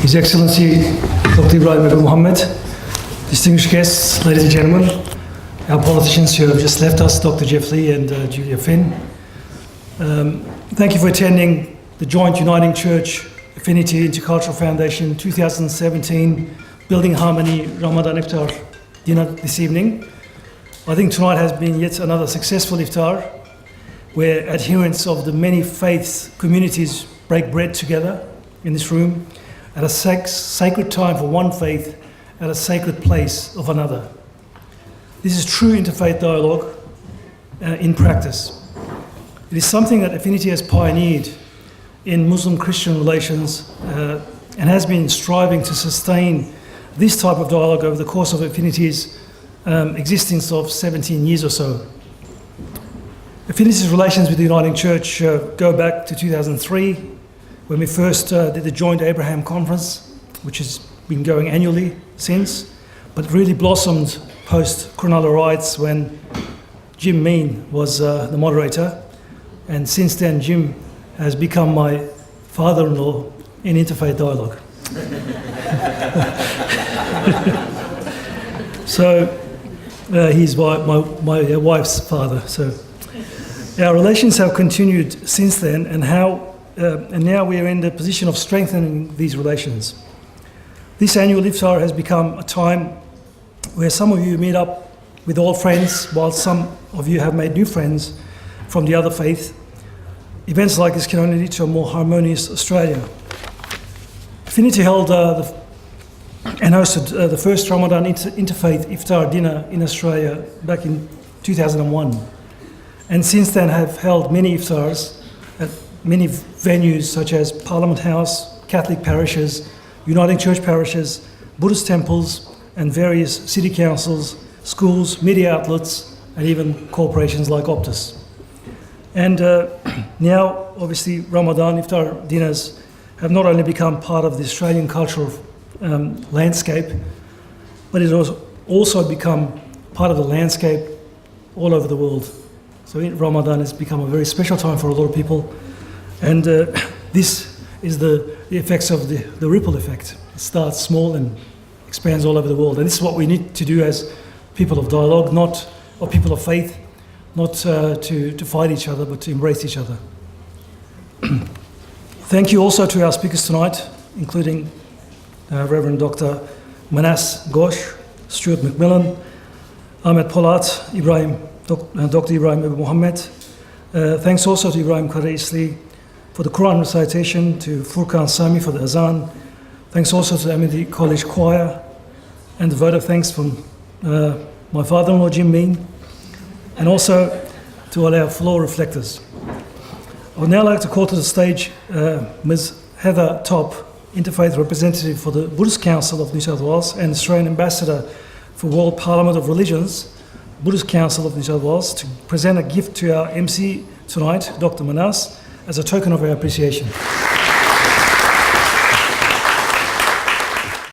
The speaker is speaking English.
His Excellency Dr. Ibrahim Mohammed, distinguished guests, ladies and gentlemen, our politicians who have just left us, Dr. Jeff Lee and Julia Finn. Thank you for attending the joint Uniting Church Affinity Intercultural Foundation 2017 Building Harmony Ramadan Iftar dinner this evening. I think tonight has been yet another successful iftar where adherents of the many faiths communities break bread together in this room at a sacred time for one faith at a sacred place of another. This is true interfaith dialogue in practice. It is something that Affinity has pioneered in Muslim-Christian relations and has been striving to sustain this type of dialogue over the course of Affinity's existence of 17 years or so. Affinity's relations with the Uniting Church go back to 2003 when we first did the joint Abraham Conference, which has been going annually since, but really blossomed post-Cronulla riots when Jim Mean was the moderator. And since then, Jim has become my father-in-law in interfaith dialogue. So he's my wife's father. So our relations have continued since then, and now we are in the position of strengthening these relations. This annual iftar has become a time where some of you meet up with old friends, while some of you have made new friends from the other faith. Events like this can only lead to a more harmonious Australia. Affinity held and hosted the first Ramadan Interfaith Iftar dinner in Australia back in 2001. And since then have held many iftars at many venues such as Parliament House, Catholic parishes, Uniting Church parishes, Buddhist temples, and various city councils, schools, media outlets, and even corporations like Optus. And now, obviously, Ramadan Iftar dinners have not only become part of the Australian cultural landscape, but it has also become part of the landscape all over the world. So Ramadan has become a very special time for a lot of people, and this is the effects of the ripple effect. It starts small and expands all over the world, and this is what we need to do as people of dialogue, or people of faith, not to fight each other, but to embrace each other. Thank you also to our speakers tonight, including Reverend Dr. Manas Ghosh, Stuart McMillan, Ahmed Polat, Dr. Ibrahim Mohammed. Thanks also to Ibrahim Karaisli for the Quran recitation, to Furqan Sami for the Azan. Thanks also to the Affinity College Choir, and the vote of thanks from my father-in-law Jim Mean, and also to all our floor reflectors. I would now like to call to the stage Ms. Heather Top, Interfaith Representative for the Buddhist Council of New South Wales and Australian Ambassador for World Parliament of Religions, Buddhist Council of New South Wales, to present a gift to our MC tonight, Dr. Manas, as a token of our appreciation.